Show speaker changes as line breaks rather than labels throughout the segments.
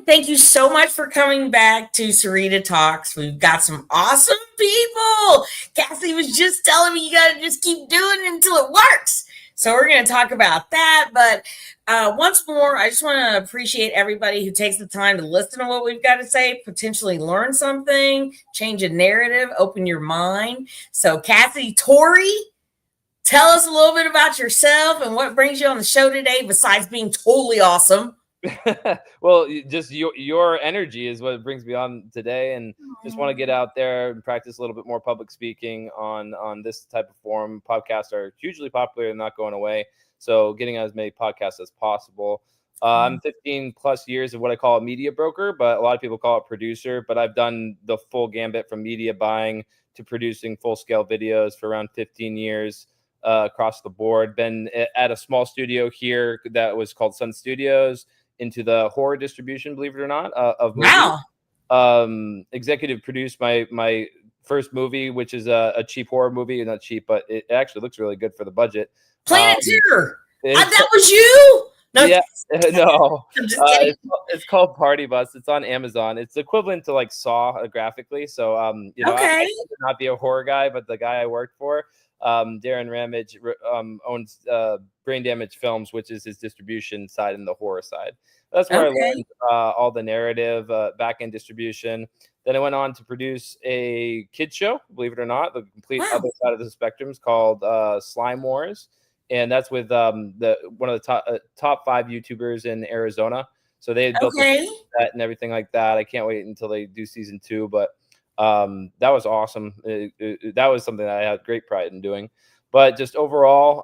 thank you so much for coming back to Sarita Talks. We've got some awesome people. Cassidy was just telling me you got to just keep doing it until it works. So we're going to talk about that. But once more, I just want to appreciate everybody who takes the time to listen to what we've got to say, potentially learn something, change a narrative, open your mind. So Cassidy, Torrey, tell us a little bit about yourself and what brings you on the show today besides being totally awesome.
Well, just your energy is what brings me on today, and just want to get out there and practice a little bit more public speaking on this type of forum. Podcasts are hugely popular and not going away, so getting as many podcasts as possible. I'm 15 plus years of what I call a media broker, but a lot of people call it producer. But I've done the full gambit from media buying to producing full scale videos for around 15 years. Across the board. Been at a small studio here that was called Sun Studios, into the horror distribution, believe it or not, of movies.
Wow.
Executive produced my first movie, which is a cheap horror movie. Not cheap, but it actually looks really good for the budget.
Planet Terror. That was you?
No, yeah, no. It's called Party Bus. It's on Amazon. It's equivalent to like Saw graphically. So, I would not be a horror guy, but the guy I worked for, Darren Ramage, owns Brain Damage Films, which is his distribution side and the horror side. That's where I learned all the narrative, back-end distribution. Then I went on to produce a kids show, believe it or not, the complete other side of the spectrum, is called Slime Wars. And that's with one of the top 5 YouTubers in Arizona. So they had built that and everything like that. I can't wait until they do season 2, but that was awesome. That was something that I had great pride in doing. But just overall,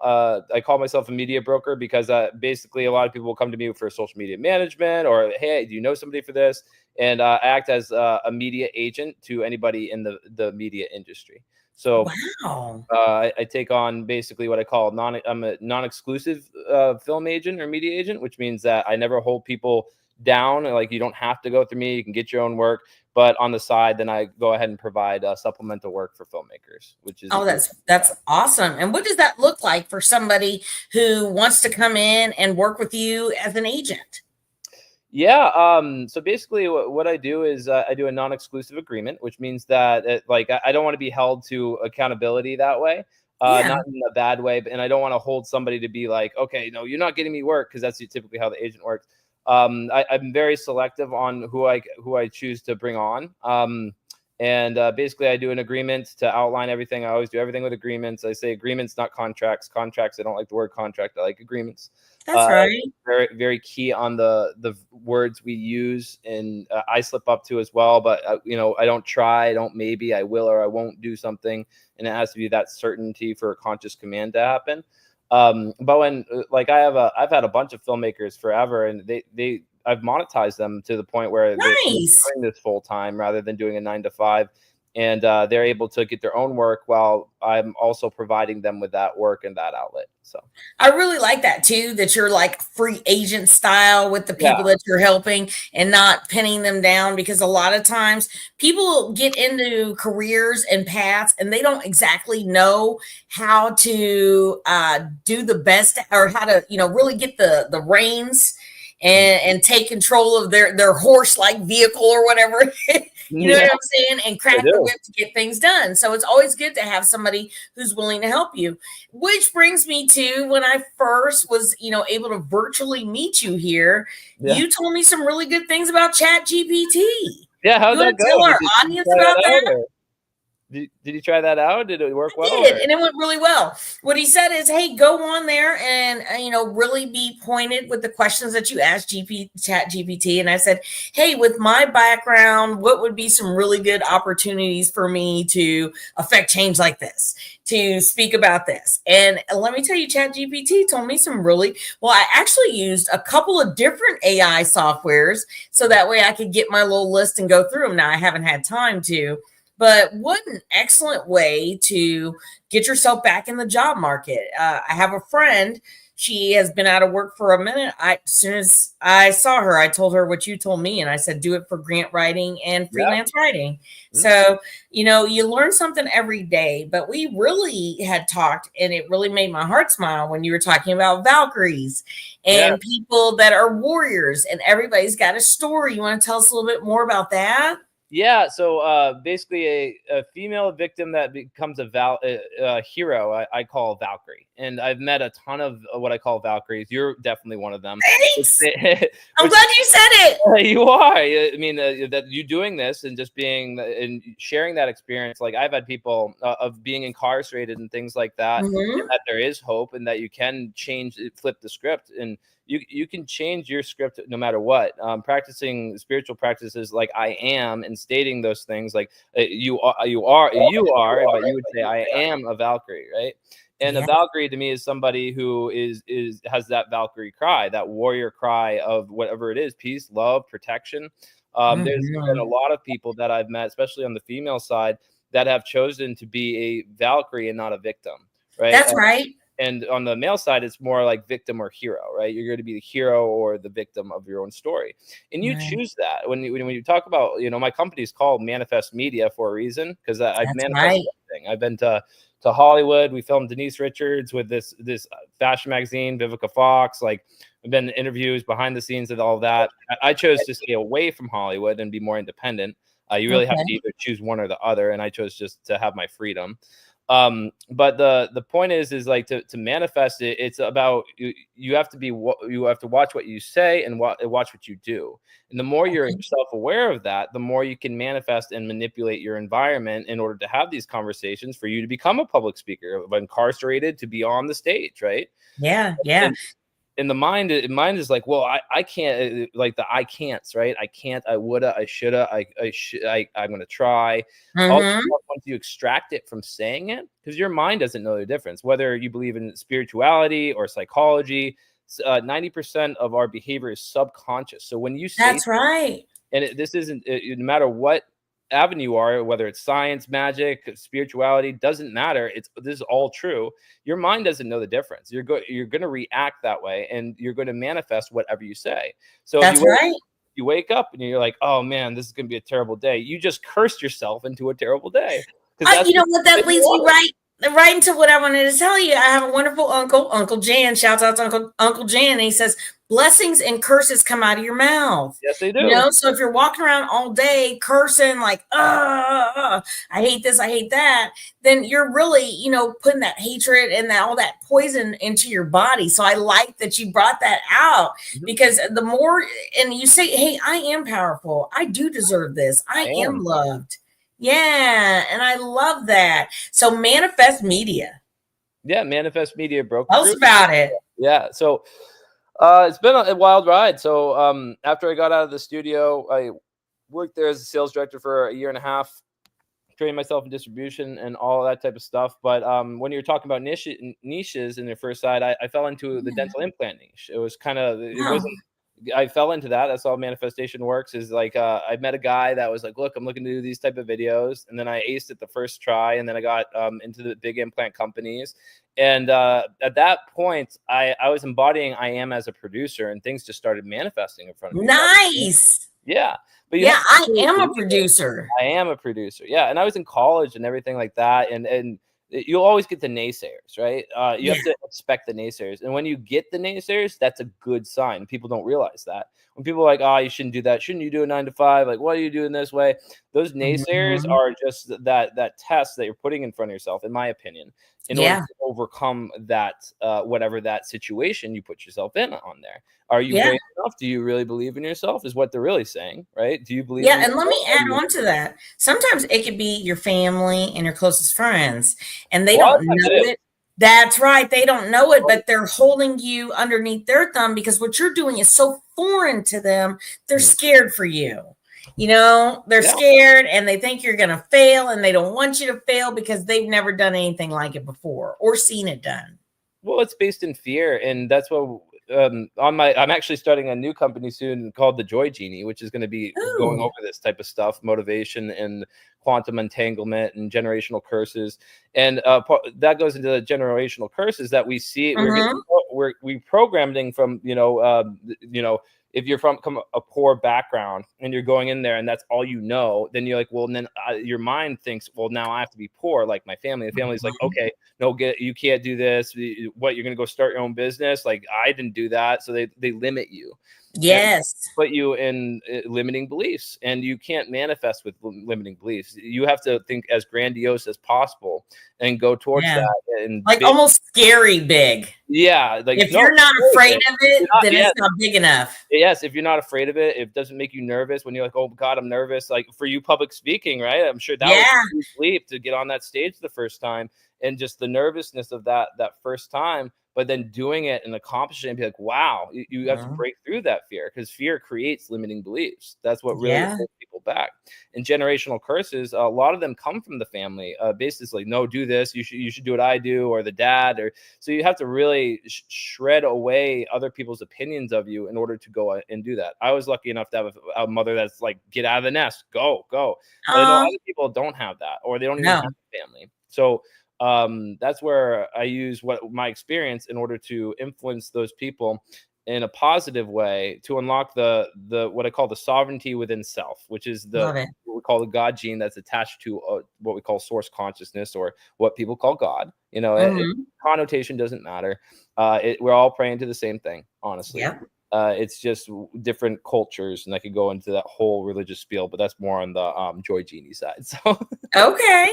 I call myself a media broker because basically a lot of people will come to me for social media management or, hey, do you know somebody for this? And I act as a media agent to anybody in the media industry. So I take on basically what I call I'm a non-exclusive film agent or media agent, which means that I never hold people down. Like, you don't have to go through me. You can get your own work. But on the side, then I go ahead and provide supplemental work for filmmakers, which is
that's awesome. And what does that look like for somebody who wants to come in and work with you as an agent?
Yeah. So basically what I do is I do a non-exclusive agreement, which means that I don't want to be held to accountability that way. Not in a bad way, and I don't want to hold somebody to be like, okay, no, you're not getting me work, because that's typically how the agent works. I'm very selective on who I choose to bring on. And basically I do an agreement to outline everything. I always do everything with agreements. I say agreements, not contracts. Contracts, I don't like the word contract. I like agreements.
That's right.
Very, very key on the words we use, and I slip up to as well. But I don't try, I don't maybe, I will or I won't do something, and it has to be that certainty for a conscious command to happen. But when I've had a bunch of filmmakers forever, and I've monetized them to the point where they're doing this full time rather than doing a 9 to 5. And they're able to get their own work while I'm also providing them with that work and that outlet. So
I really like that too, that you're like free agent style with the people that you're helping and not pinning them down, because a lot of times people get into careers and paths and they don't exactly know how to do the best, or how to, really get the reins and take control of their horse-like vehicle or whatever. You know what I'm saying? And crack the whip to get things done. So it's always good to have somebody who's willing to help you. Which brings me to when I first was, able to virtually meet you here. You told me some really good things about ChatGPT.
Yeah, how'd that go?
Tell our audience about that?
Did you try that out? Did it work well?
I did, and it went really well. What he said is, hey, go on there and, really be pointed with the questions that you asked ChatGPT. And I said, hey, with my background, what would be some really good opportunities for me to affect change like this, to speak about this? And let me tell you, ChatGPT told me I actually used a couple of different AI softwares so that way I could get my little list and go through them. Now, I haven't had time to. But what an excellent way to get yourself back in the job market. I have a friend. she has been out of work for a minute. As soon as I saw her, I told her what you told me, and I said, do it for grant writing and freelance writing. So, you learn something every day. But we really had talked, and it really made my heart smile when you were talking about Valkyries and people that are warriors, and everybody's got a story. You want to tell us a little bit more about that?
Yeah, so basically a female victim that becomes a hero, I call Valkyrie. And I've met a ton of what I call Valkyries. You're definitely one of them.
Thanks. I'm glad you said it.
You are. I mean, that you doing this and just being and sharing that experience. Like I've had people of being incarcerated and things like that, and that there is hope and that you can flip the script, and you can change your script no matter what. Practicing spiritual practices like I am and stating those things like you are, but you would say I am a Valkyrie, right? And a Valkyrie to me is somebody who has that Valkyrie cry, that warrior cry of whatever it is, peace, love, protection. There's been a lot of people that I've met, especially on the female side, that have chosen to be a Valkyrie and not a victim, right?
That's right.
And on the male side, it's more like victim or hero, right? You're going to be the hero or the victim of your own story. And you choose that. When you talk about, my company is called Manifest Media for a reason, because I've manifested everything. I've been to Hollywood. We filmed Denise Richards with this fashion magazine, Vivica Fox. Like I've been in interviews behind the scenes and all that. I chose to stay away from Hollywood and be more independent. You really have to either choose one or the other. And I chose just to have my freedom. But the point is like to manifest it, it's about you have to watch what you say and watch what you do. And the more you're self-aware of that, the more you can manifest and manipulate your environment in order to have these conversations for you to become a public speaker, of incarcerated to be on the stage, right?
Yeah.
And the mind is like, well, I can't, like the I can'ts, right? I can't, I woulda, I shoulda, I'm gonna try. Once you extract it from saying it, because your mind doesn't know the difference, whether you believe in spirituality or psychology, 90% of our behavior is subconscious. So when you say
that's right,
and this isn't no matter what avenue you are, whether it's science, magic, spirituality, doesn't matter. This is all true. Your mind doesn't know the difference. You're going to react that way, and you're going to manifest whatever you say. So
that's right.
You wake up and you're like, oh man, this is going to be a terrible day. You just cursed yourself into a terrible day.
You know what? That leads me right into what I wanted to tell you. I have a wonderful uncle, Uncle Jan. Shouts out to Uncle Jan. And he says, blessings and curses come out of your mouth.
Yes, they do.
So if you're walking around all day cursing like, I hate this, I hate that, then you're really, putting that hatred and all that poison into your body. So I like that you brought that out, because the more, and you say, hey, I am powerful. I do deserve this. I am loved. Yeah. And I love that. So Manifest Media.
Yeah. Manifest Media broke.
Tell us about it.
Yeah. So it's been a wild ride. So after I got out of the studio, I worked there as a sales director for a year and a half, trained myself in distribution and all that type of stuff. But when you're talking about niches in your first side, I fell into the dental implant niche. It was kind of, I fell into that. That's how manifestation works, is like I met a guy that was like, look, I'm looking to do these type of videos. And then I aced it the first try. And then I got into the big implant companies. And at that point, I was embodying I am as a producer, and things just started manifesting in front of me.
Nice.
Yeah. But
I am a producer.
I am a producer. Yeah. And I was in college and everything like that. And you'll always get the naysayers, right? You have to expect the naysayers. And when you get the naysayers, that's a good sign. People don't realize that. When people are like, you shouldn't do that. Shouldn't you do a 9 to 5? Like, what are you doing this way? Those naysayers are just that test that you're putting in front of yourself, in my opinion, in order to overcome that, whatever that situation you put yourself in on there. Are you brave enough? Do you really believe in yourself is what they're really saying, right? Do you believe in
and let me add on to that. Sometimes it could be your family and your closest friends, and they don't know it. That's right. They don't know it, but they're holding you underneath their thumb because what you're doing is so foreign to them. They're scared for you. They're scared, and they think you're going to fail, and they don't want you to fail because they've never done anything like it before or seen it done.
Well, it's based in fear, and that's what I'm actually starting a new company soon called the Joy Genie, which is going to be going over this type of stuff, motivation and quantum entanglement and generational curses. And that goes into the generational curses that we see. we programming from, if you're from a poor background and you're going in there and that's all you know, then you're like, well, and then your mind thinks, well, now I have to be poor like my family. The family's like, okay, no, you can't do this. What, you're going to go start your own business? Like, I didn't do that. So they limit you.
Yes.
Put you in limiting beliefs, and you can't manifest with limiting beliefs. You have to think as grandiose as possible and go towards that. And
like almost scary big.
Yeah. Like,
if you're not afraid of it, then it's not big enough.
Yes. If you're not afraid of it, it doesn't make you nervous when you're like, oh God, I'm nervous. Like for you, public speaking, right? I'm sure that was a huge leap to get on that stage the first time, and just the nervousness of that first time. But then doing it and accomplishing it and be like, wow, you have to break through that fear, because fear creates limiting beliefs. That's what really holds people back. And generational curses, a lot of them come from the family. Basically, no, do this. You should do what I do, or the dad. So you have to really shred away other people's opinions of you in order to go and do that. I was lucky enough to have a mother that's like, get out of the nest, go. But I know other people don't have that, or they don't even have a family. So that's where I use my experience in order to influence those people in a positive way to unlock the what I call the sovereignty within self, which is what we call the God gene that's attached to what we call source consciousness, or what people call God. Connotation doesn't matter. We're all praying to the same thing, honestly. It's just different cultures, and I could go into that whole religious spiel, but that's more on the Joy Genie side. So
okay.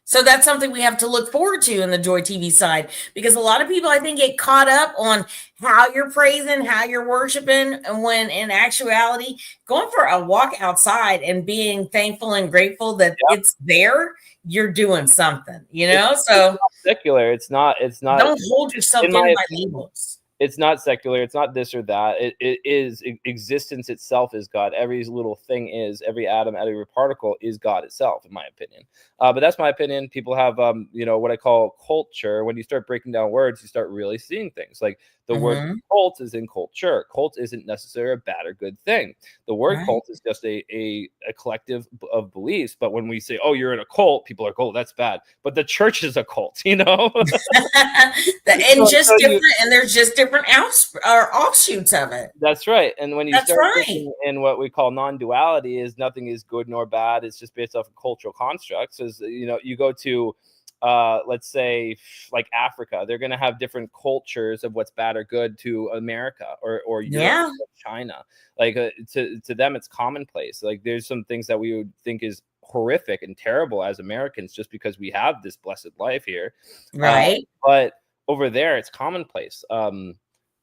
So that's something we have to look forward to in the Joy TV side, because a lot of people, I think, get caught up on how you're praising, how you're worshiping, and when in actuality, going for a walk outside and being thankful and grateful that it's there, you're doing something,
It's
so
not secular. It's not.
Don't hold yourself in by labels.
It's not secular. It's not this or that. It is existence itself is God. Every little thing is, every atom, every particle is God itself, in my opinion. But that's my opinion. People have, what I call culture. When you start breaking down words, you start really seeing things. Like the word cult is in culture. Cult isn't necessarily a bad or good thing. The word cult is just a collective of beliefs. But when we say, oh, you're in a cult, people are like, oh, that's bad. But the church is a cult, And
there's just different offshoots of it.
That's right. And when you start thinking in what we call non-duality, is nothing is good nor bad. It's just based off of cultural constructs. As you go to let's say like Africa, they're going to have different cultures of what's bad or good to America or Europe, or China. Like to them, it's commonplace. Like there's some things that we would think is horrific and terrible as Americans, just because we have this blessed life here.
Right.
But over there, it's commonplace.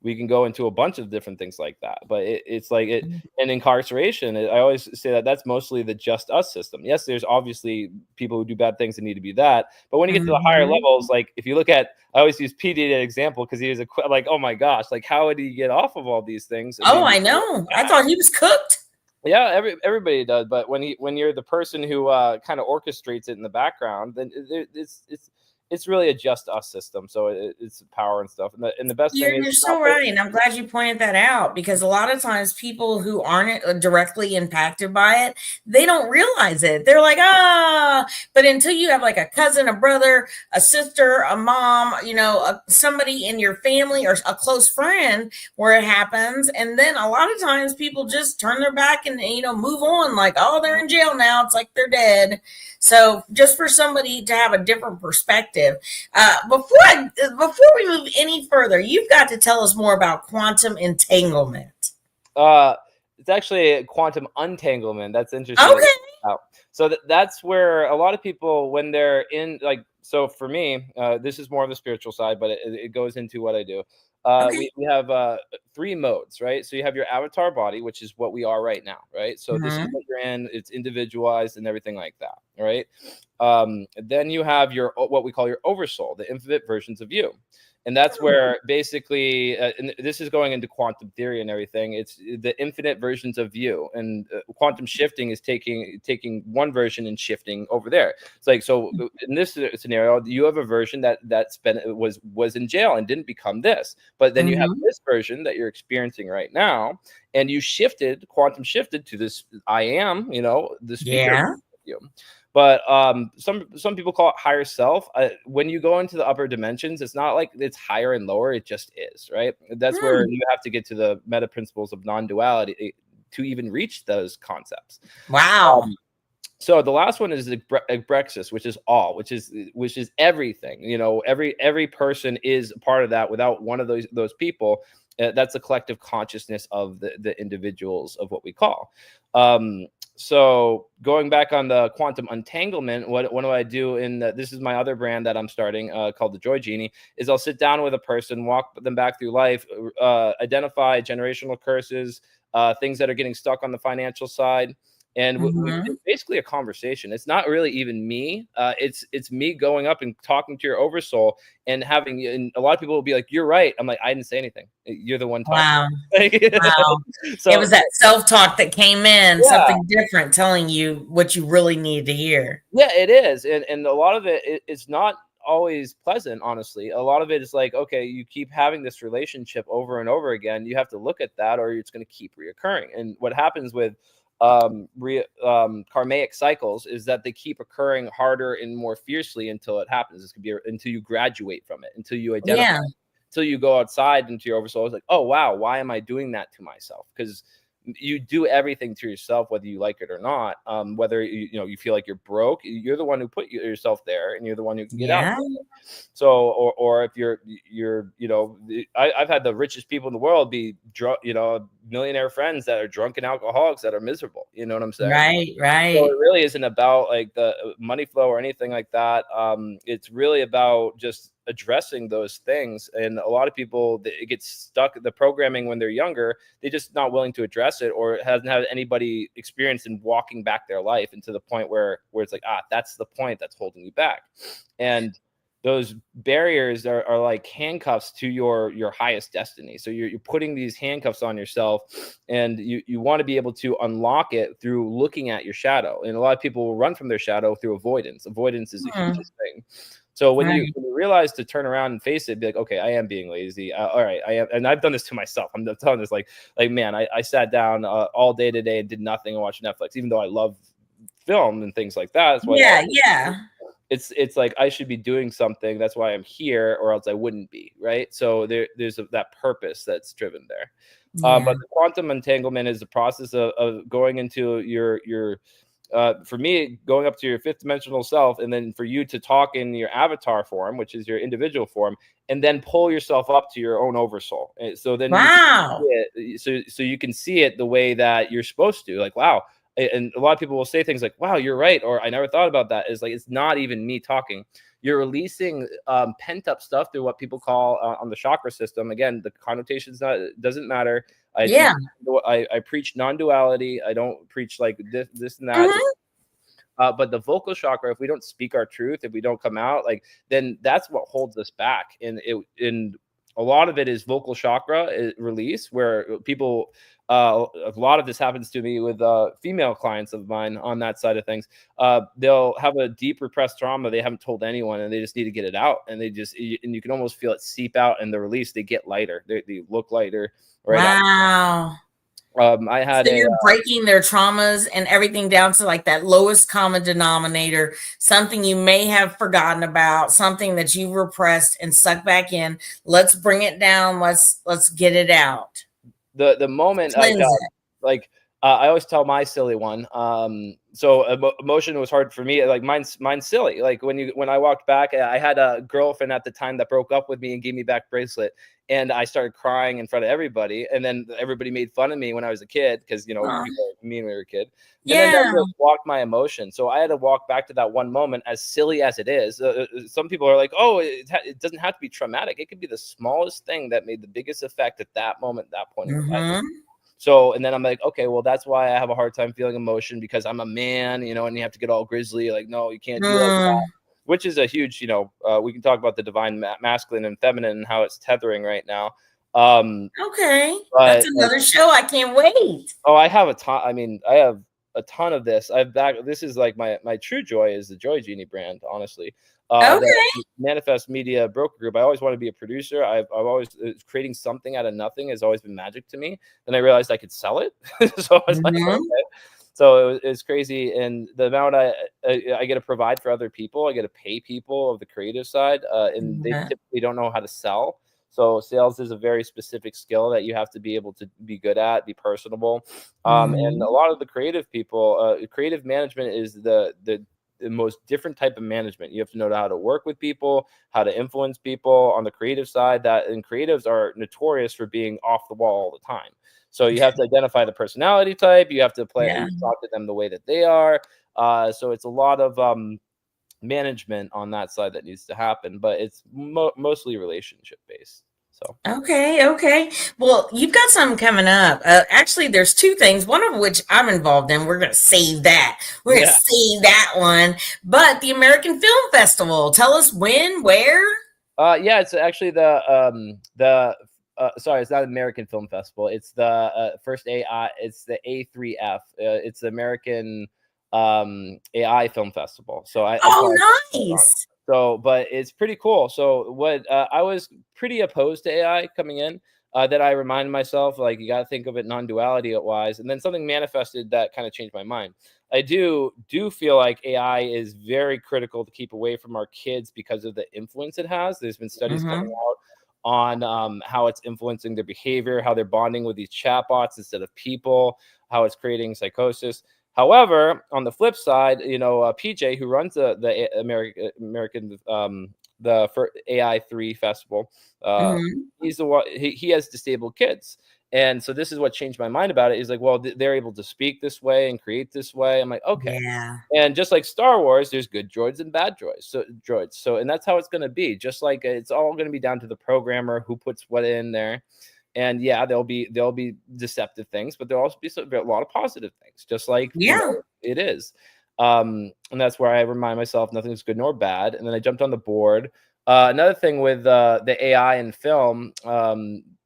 We can go into a bunch of different things like that, but it's like it. And incarceration, I always say that's mostly the just us system. Yes, there's obviously people who do bad things that need to be that, but when you get to the higher levels, like if you look at, I always use PD as an example, because he was like, oh my gosh, like how would he get off of all these things?
I know. I thought he was cooked.
Yeah, everybody does, but when you're the person who kind of orchestrates it in the background, then it's really a just us system. So it's power and stuff. And the best thing is
you're so right. And I'm glad you pointed that out, because a lot of times people who aren't directly impacted by it, they don't realize it. They're like, but until you have like a cousin, a brother, a sister, a mom, somebody in your family or a close friend where it happens. And then a lot of times people just turn their back and, move on, like, oh, they're in jail now. It's like they're dead. So just for somebody to have a different perspective, before we move any further, you've got to tell us more about quantum entanglement.
It's actually a quantum untanglement. That's interesting.
Okay.
So that's where a lot of people, when they're in, like, so for me, this is more of the spiritual side, but it goes into what I do. We have 3 modes, right? So you have your avatar body, which is what we are right now, right? So this is what you're in. It's individualized and everything like that, right? Then you have what we call your oversoul, the infinite versions of you. And that's where basically, and this is going into quantum theory and everything, it's the infinite versions of you. And quantum shifting is taking one version and shifting over there. It's like, so in this scenario, you have a version that was in jail and didn't become this. But then you have this version that you're experiencing right now, and you quantum shifted to this I am, the speaker of you. But some people call it higher self. When you go into the upper dimensions, it's not like it's higher and lower. It just is, right? That's where you have to get to the meta principles of non-duality to even reach those concepts.
Wow.
So the last one is Brexis, which is all, which is everything. You know, every person is a part of that. Without one of those people, that's a collective consciousness of the individuals of what we call. So going back on the quantum untanglement, what do I do this is my other brand that I'm starting called the Joy Genie, is I'll sit down with a person, walk them back through life, identify generational curses, things that are getting stuck on the financial side. And it's basically a conversation. It's not really even me. It's me going up and talking to your oversoul and and a lot of people will be like, "You're right." I'm like, "I didn't say anything. You're the one talking."
Wow. Wow. So it was that self-talk that came in, something different, telling you what you really needed to hear.
Yeah, it is. And a lot of it's not always pleasant, honestly. A lot of it is like, okay, you keep having this relationship over and over again. You have to look at that, or it's going to keep reoccurring. And what happens with karmic cycles is that they keep occurring harder and more fiercely until it happens. This could be until you graduate from it, until you identify, until you go outside into your oversoul. It's like, oh wow, why am I doing that to myself? Because you do everything to yourself, whether you like it or not. Whether you feel like you're broke, you're the one who put yourself there, and you're the one who can get out. So, or if you're I've had the richest people in the world be drunk, millionaire friends that are drunken alcoholics that are miserable. You know what I'm saying?
Right.
So it really isn't about like the money flow or anything like that. It's really about just addressing those things. And a lot of people, it gets stuck the programming when they're younger. They're just not willing to address it, or hasn't had anybody experience in walking back their life, and to the point where it's like, that's the point that's holding you back. And those barriers are like handcuffs to your highest destiny. So you're putting these handcuffs on yourself, and you want to be able to unlock it through looking at your shadow. And a lot of people will run from their shadow through avoidance. Avoidance is a huge thing. So when you realize to turn around and face it, be like, okay, I am being lazy. All right, I am, and I've done this to myself. I'm telling this like man, I sat down all day today and did nothing and watched Netflix, even though I love film and things like that. That's why it's like I should be doing something. That's why I'm here, or else I wouldn't be, right? So there's that purpose that's driven there. But the quantum entanglement is the process of going into your for me, going up to your fifth dimensional self, and then for you to talk in your avatar form, which is your individual form, and then pull yourself up to your own oversoul. And so then so you can see it the way that you're supposed to. Like, wow. And a lot of people will say things like, wow, you're right, or I never thought about that. It's like, it's not even me talking. You're releasing pent up stuff through what people call on the chakra system. Again, the connotations doesn't matter. I preach non-duality. I don't preach like this and that. But the vocal chakra, if we don't speak our truth, if we don't come out, like, then that's what holds us back. And a lot of it is vocal chakra release, where people, a lot of this happens to me with female clients of mine on that side of things. They'll have a deep repressed trauma they haven't told anyone, and they just need to get it out. And you can almost feel it seep out in the release. They get lighter. They look lighter. Right.
Wow. You're breaking their traumas and everything down to like that lowest common denominator, something you may have forgotten about, something that you repressed and sucked back in. Let's bring it down. Let's get it out.
The moment I always tell my silly one. So emotion was hard for me. Like mine's silly. Like when I walked back, I had a girlfriend at the time that broke up with me and gave me back bracelet, and I started crying in front of everybody. And then everybody made fun of me when I was a kid, because people like me when we were a kid. And then that just walked my emotion. So I had to walk back to that one moment, as silly as it is. Some people are like, oh, it doesn't have to be traumatic. It could be the smallest thing that made the biggest effect at that moment, that point in life. So, and then I'm like, okay, well, that's why I have a hard time feeling emotion, because I'm a man, and you have to get all grizzly. Like, no, you can't do like that. Which is a huge, we can talk about the divine masculine and feminine and how it's tethering right now.
Okay. That's another show. I can't wait.
Oh, I have a ton. I mean, I have a ton of this. This is like my true joy is the Joy Genie brand, honestly. The Manifest Media Broker Group. I always want to be a producer. I've always creating something out of nothing has always been magic to me. Then I realized I could sell it. So I was like, okay. So it was crazy, and the amount I get to provide for other people, I get to pay people of the creative side, and they typically don't know how to sell. So sales is a very specific skill that you have to be able to be good at, be personable. And a lot of the creative people, creative management is the most different type of management. You have to know how to work with people, how to influence people on the creative side. And creatives are notorious for being off the wall all the time. So you have to identify the personality type. You have to talk to them the way that they are. So it's a lot of management on that side that needs to happen, but it's mostly relationship based. So
Okay. Well, you've got something coming up. Actually, there's two things. One of which I'm involved in. We're going to save that. We're going to save that one. But the American Film Festival. Tell us when, where.
Yeah, it's actually sorry, it's not American Film Festival. It's the first AI. It's the A3F. It's the American AI Film Festival. So
Nice.
So, but it's pretty cool. So what I was pretty opposed to AI coming in. That I reminded myself, like, you got to think of it non-duality wise, and then something manifested that kind of changed my mind. I do feel like AI is very critical to keep away from our kids because of the influence it has. There's been studies coming out on how it's influencing their behavior, how they're bonding with these chatbots instead of people, how it's creating psychosis. However, on the flip side, PJ, who runs the American the for AI3 festival, he's the one. He has disabled kids, and so this is what changed my mind about it. He's like, well, they're able to speak this way and create this way. I'm like, okay.
Yeah.
And just like Star Wars, there's good droids and bad droids. So, and that's how it's going to be. Just like it's all going to be down to the programmer who puts what in there. And yeah, there'll be deceptive things, but there'll also be a lot of positive things, just like it is. And that's where I remind myself nothing's good nor bad. And then I jumped on the board. Another thing with the AI and film,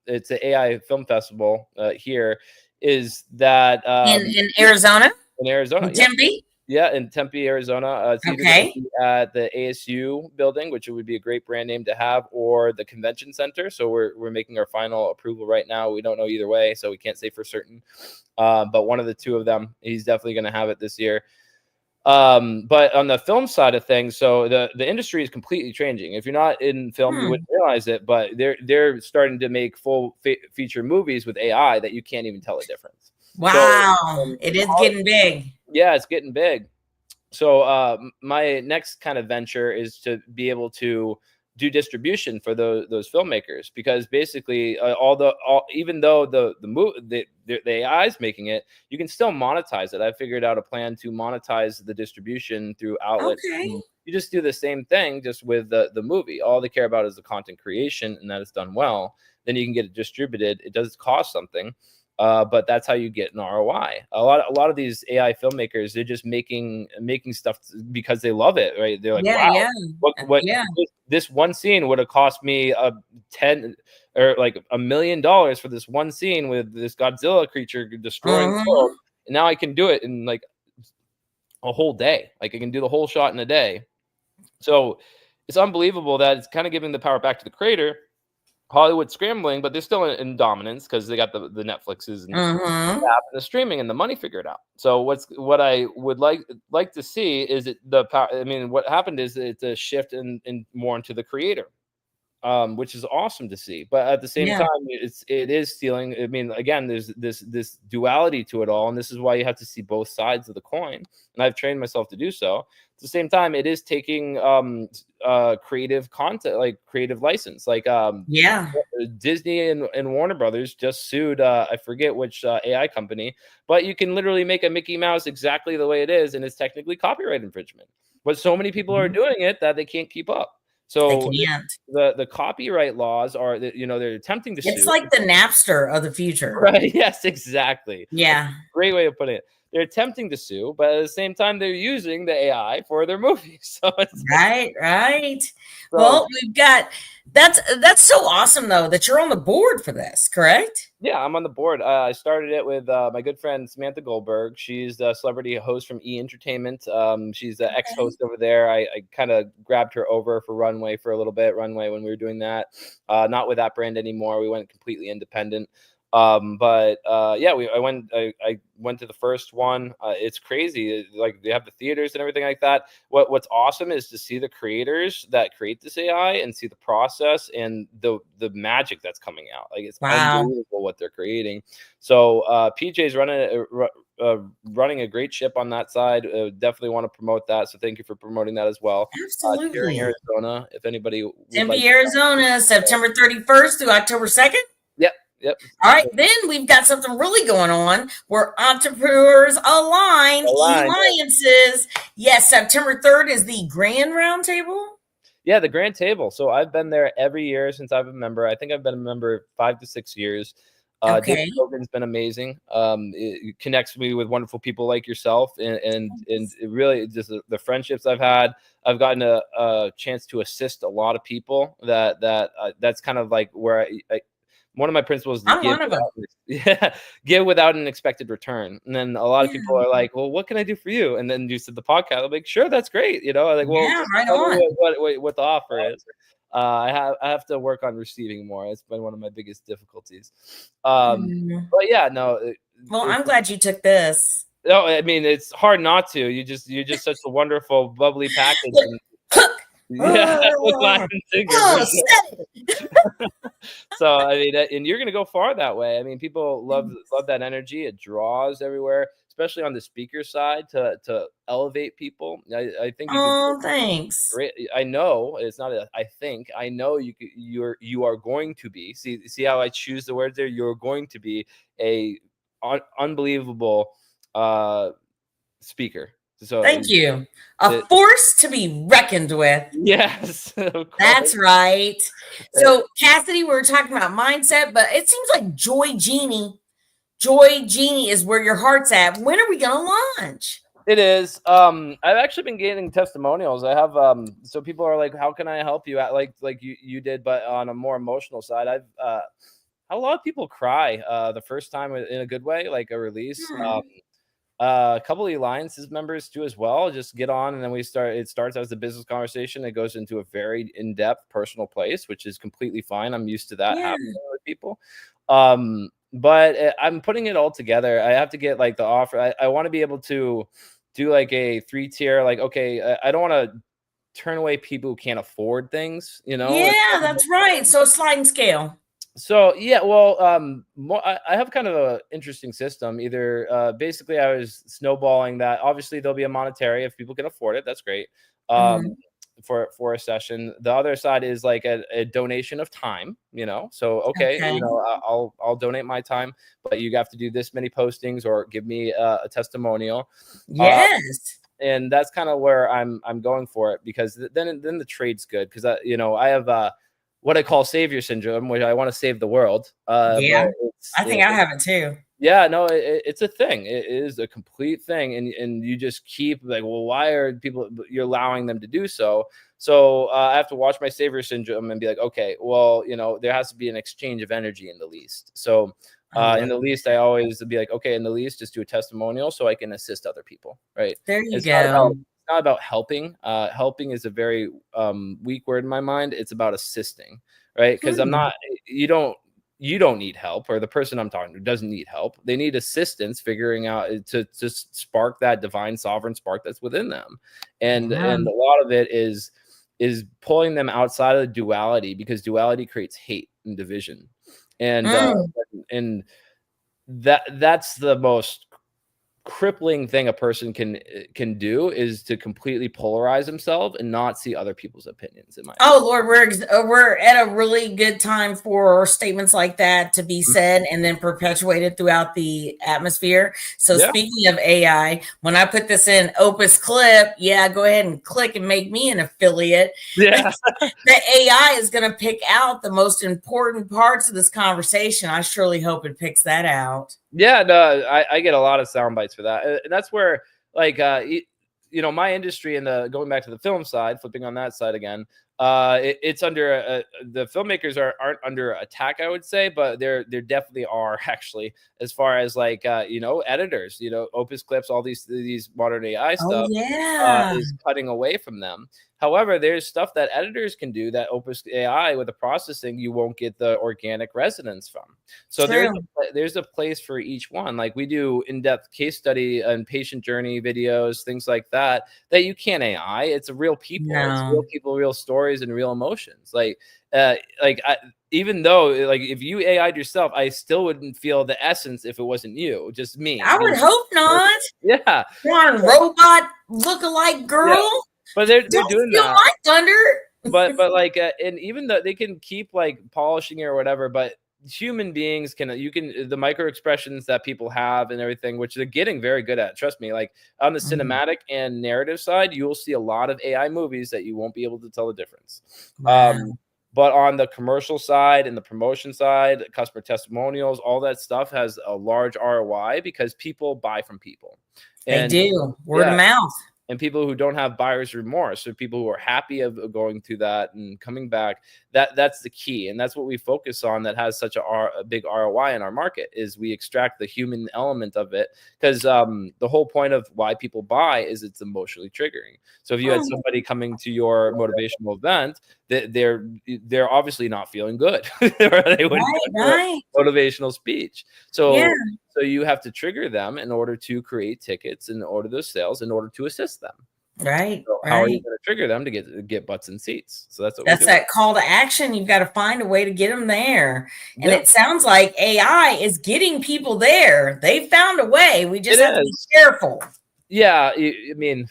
it's the AI Film Festival here, is that
in Arizona?
In Arizona,
in Tempe?
Yeah, in Tempe, Arizona. It's either going to be at the ASU building, which would be a great brand name to have, or the convention center. So we're making our final approval right now. We don't know either way, so we can't say for certain. But one of the two of them, he's definitely going to have it this year. But on the film side of things, so the industry is completely changing. If you're not in film, you wouldn't realize it, but they're starting to make full feature movies with AI that you can't even tell a difference.
Wow, so, it is getting big.
Yeah, it's getting big. So my next kind of venture is to be able to do distribution for those filmmakers, because basically even though the AI is making it, you can still monetize it. I figured out a plan to monetize the distribution through outlets. You just do the same thing just with the movie. All they care about is the content creation and that it's done well. Then you can get it distributed. It does cost something. But that's how you get an ROI. A lot of these AI filmmakers, they're just making stuff because they love it, right? They're like, wow, this one scene would have cost me $10 or like $1 million for this one scene with this Godzilla creature destroying the world, and now I can do it in like a whole day. Like I can do the whole shot in a day. So it's unbelievable that it's kind of giving the power back to the creator. Hollywood scrambling, but they're still in dominance because they got the Netflixes and the streaming and the money figured out. So what I would like to see is the power. I mean, what happened is it's a shift in more into the creator, which is awesome to see. But at the same time, it is stealing. I mean, again, there's this duality to it all, and this is why you have to see both sides of the coin. And I've trained myself to do so. At the same time, it is taking creative content, like creative license, like Disney and Warner Brothers just sued I forget which AI company, but you can literally make a Mickey Mouse exactly the way it is, and it's technically copyright infringement. But so many people are doing it that they can't keep up. So the copyright laws are that they're attempting to sue.
It's like the Napster of the future,
right? Yes, exactly.
Yeah,
great way of putting it. They're attempting to sue, but at the same time, they're using the AI for their movies. So it's
right. So, well, we've got that's so awesome though that you're on the board for this, correct?
Yeah, I'm on the board. I started it with my good friend Samantha Goldberg. She's the celebrity host from E! Entertainment. She's the ex-host over there. I kind of grabbed her over for Runway for a little bit. Runway when we were doing that, not with that brand anymore. We went completely independent. But yeah, I went to the first one. It's crazy. Like they have the theaters and everything like that. What's awesome is to see the creators that create this AI and see the process and the magic that's coming out. Like it's unbelievable what they're creating. So PJ's running a great ship on that side. Definitely want to promote that. So thank you for promoting that as well.
Absolutely.
Here in Arizona, if anybody would
Tempe, Arizona, September 31st through October 2nd.
Yep.
All right, then we've got something really going on where entrepreneurs align alliances. Yes, September 3rd is the Grand Roundtable.
Yeah, the Grand Table. So I've been there every year since I've been a member. I think I've been a member 5 to 6 years. David Hogan's been amazing. It connects me with wonderful people like yourself, and it really just the friendships I've had. I've gotten a chance to assist a lot of people. That's kind of like where I one of my principles is give without an expected return. And then a lot of people are like, well, what can I do for you? And then you said the podcast. I'm like, sure, that's great. You know, like, well,
right on.
What the offer is. I have to work on receiving more. It's been one of my biggest difficulties. But yeah, no.
Well, I'm glad you took this.
No, I mean, it's hard not to. You're just such a wonderful, bubbly package. So I mean, and you're gonna go far that way. I mean, people love that energy. It draws everywhere, especially on the speaker side to elevate people. I think.
Thanks.
I know it's not. I think I know you are going to be. See how I choose the words there. You're going to be a unbelievable speaker. So
thank you. A force to be reckoned with.
Yes.
That's right. So Cassidy, we were talking about mindset, but it seems like Joy Genie is where your heart's at. When are we going to launch?
It is. I've actually been getting testimonials. I have so people are like, how can I help you at like you did, but on a more emotional side. I've had a lot of people cry the first time in a good way, like a release. A couple of Alliance's members do as well. Just get on, and then it starts as a business conversation. It goes into a very in-depth personal place, which is completely fine. I'm used to that happening with people. But I'm putting it all together. I have to get like the offer. I want to be able to do like a 3-tier, like, okay, I don't want to turn away people who can't afford things, you know?
Yeah, that's right. So a sliding scale.
So yeah, well, I have kind of an interesting system. Either basically, I was snowballing that. Obviously, there'll be a monetary if people can afford it. That's great for a session. The other side is like a donation of time. You know, so okay. You know, I'll donate my time, but you have to do this many postings or give me a testimonial.
Yes.
And that's kind of where I'm going for it, because then the trade's good, because you know, I have what I call savior syndrome, which I want to save the world.
Yeah, I think I have it too.
Yeah, no, it's a thing. It is a complete thing. And you just keep like, well, why are you're allowing them to do so? So I have to watch my savior syndrome and be like, okay, well, you know, there has to be an exchange of energy in the least. So in the least, I always be like, okay, in the least, just do a testimonial so I can assist other people. Right.
There you go.
Not about helping. Helping is a very weak word in my mind. It's about assisting, right? Because you don't need help, or the person I'm talking to doesn't need help. They need assistance figuring out to spark that divine sovereign spark that's within them. And a lot of it is pulling them outside of the duality, because duality creates hate and division. And that's the most crippling thing a person can do, is to completely polarize himself and not see other people's opinions. In my
Lord, we're at a really good time for statements like that to be said and then perpetuated throughout the atmosphere. So speaking of AI, when I put this in Opus Clip, go ahead and click and make me an affiliate.
Yeah.
The AI is going to pick out the most important parts of this conversation. I surely hope it picks that out.
Yeah, no, I get a lot of sound bites for that. And that's where, like, you know, my industry and going back to the film side, flipping on that side again, It's under the filmmakers aren't under attack, I would say, but there definitely are actually, as far as like editors, Opus Clips, all these modern AI
Oh
stuff
yeah.
is cutting away from them. However, there's stuff that editors can do that Opus AI with the processing you won't get the organic resonance from. So there's a place for each one. Like we do in-depth case study and patient journey videos, things like that you can't AI. It's real people.
No.
It's real people, real stories, and real emotions. Even though like if you AI'd yourself, I still wouldn't feel the essence if it wasn't you, just me.
I would hope not.
Yeah.
Darn robot look-alike girl.
Yeah. But they're
Don't
doing
feel
that.
my thunder.
but like and even though they can keep like polishing it or whatever, but human beings the micro expressions that people have and everything, which they're getting very good at, trust me. Like on the cinematic and narrative side, you will see a lot of AI movies that you won't be able to tell the difference.
Wow.
But on the commercial side and the promotion side, customer testimonials, all that stuff has a large ROI because people buy from people. And
they do. Word of mouth.
And people who don't have buyer's remorse, so people who are happy of going through that and coming back, that's the key. And that's what we focus on, that has such a big ROI in our market, is we extract the human element of it. Because the whole point of why people buy is it's emotionally triggering. So if you had somebody coming to your motivational event, they're obviously not feeling good. They wouldn't right. Motivational speech. So So you have to trigger them in order to create tickets, in order those sales, in order to assist them.
Right.
So how are you going to trigger them to get butts in seats? So that's
that call to action. You've got to find a way to get them there. And it sounds like AI is getting people there. They found a way. We just have to be careful.
Yeah. I mean,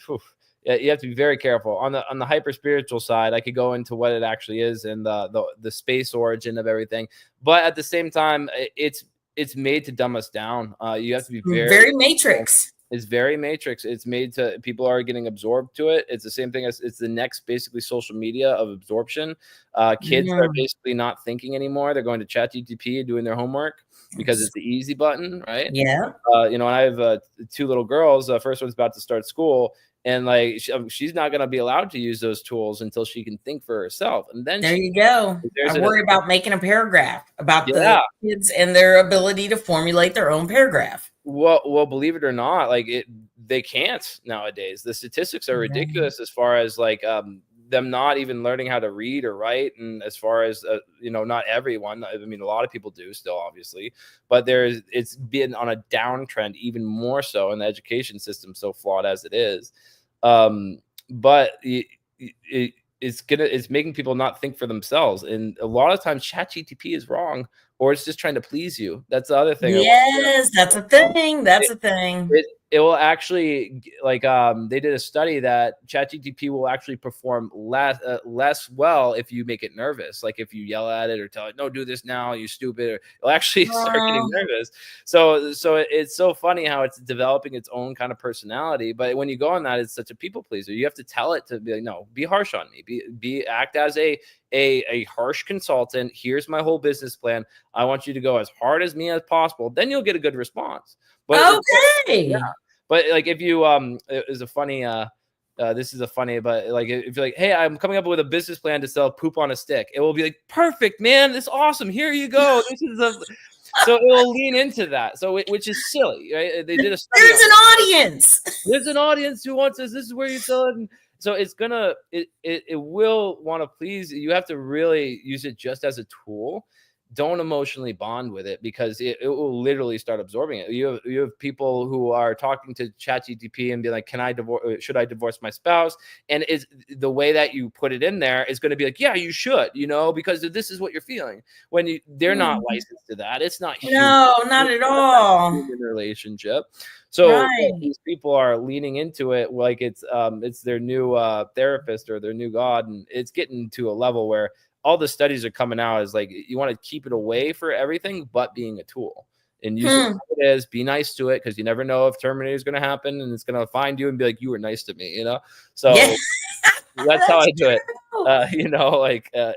you have to be very careful. On the hyper spiritual side, I could go into what it actually is and the space origin of everything. But at the same time, it's made to dumb us down. You have to be very Matrix. It's very Matrix. It's made to, people are getting absorbed to it. It's the same thing as, it's the next basically social media of absorption. Kids are basically not thinking anymore. They're going to ChatGPT doing their homework because it's the easy button, right?
Yeah.
And I have 2 little girls. First one's about to start school. And like she's not going to be allowed to use those tools until she can think for herself. And then
there you go. I worry about making a paragraph about the kids and their ability to formulate their own paragraph.
Well, believe it or not, like they can't nowadays. The statistics are ridiculous as far as like them not even learning how to read or write, and as far as not everyone. I mean, a lot of people do still, obviously, but it's been on a downtrend, even more so in the education system, so flawed as it is. But it's making people not think for themselves, and a lot of times ChatGPT is wrong, or it's just trying to please you. That's the other thing.
Yes, that's a thing. That's a thing.
It will actually, like, they did a study that ChatGPT will actually perform less well if you make it nervous. Like if you yell at it or tell it, no, do this now, you stupid, or it'll actually start getting nervous. So it's so funny how it's developing its own kind of personality. But when you go on that, it's such a people pleaser. You have to tell it to be like, no, be harsh on me, act as a harsh consultant. Here's my whole business plan. I want you to go as hard as me as possible. Then you'll get a good response. But but like if you it was a funny this is a funny, but like if you're like, hey, I'm coming up with a business plan to sell poop on a stick, it will be like, perfect, man, this is awesome, here you go. This is so it will lean into that. So which is silly, right? They did a study. There's an audience who wants this. This is where you sell it. And so it will want to please. You have to really use it just as a tool. Don't emotionally bond with it, because it will literally start absorbing it. You have people who are talking to ChatGPT and be like, should I divorce my spouse? And is the way that you put it in there is going to be like, yeah, you should, because this is what you're feeling. When they're not licensed to that. It's not human.
No, not at all.
Human relationship. So these people are leaning into it like it's their new therapist or their new god, and it's getting to a level where all the studies are coming out is like, you want to keep it away for everything but being a tool, and use it how it is. Be nice to it, because you never know if Terminator is going to happen and it's going to find you and be like, you were nice to me, So that's how I do it.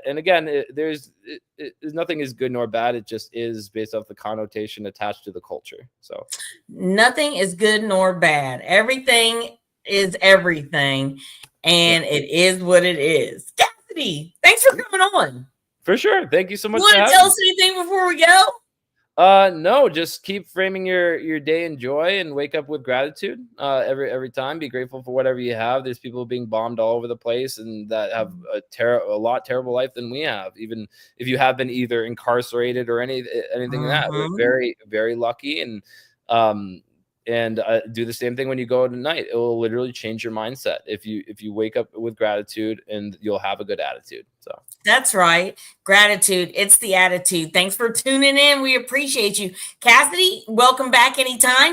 And again, there's nothing is good nor bad. It just is based off the connotation attached to the culture. So
nothing is good nor bad. Everything is everything, and it is what it is. Cassidy, thanks for coming on.
For sure. Thank you so much.
You want to tell us anything before we go?
No, just keep framing your day in joy and wake up with gratitude. Every time, be grateful for whatever you have. There's people being bombed all over the place and that have a lot terrible life than we have. Even if you have been either incarcerated or anything like that, we're very, very lucky. And do the same thing when you go tonight. It will literally change your mindset if you wake up with gratitude, and you'll have a good attitude. So
that's right. Gratitude. It's the attitude. Thanks for tuning in. We appreciate you. Cassidy, welcome back anytime.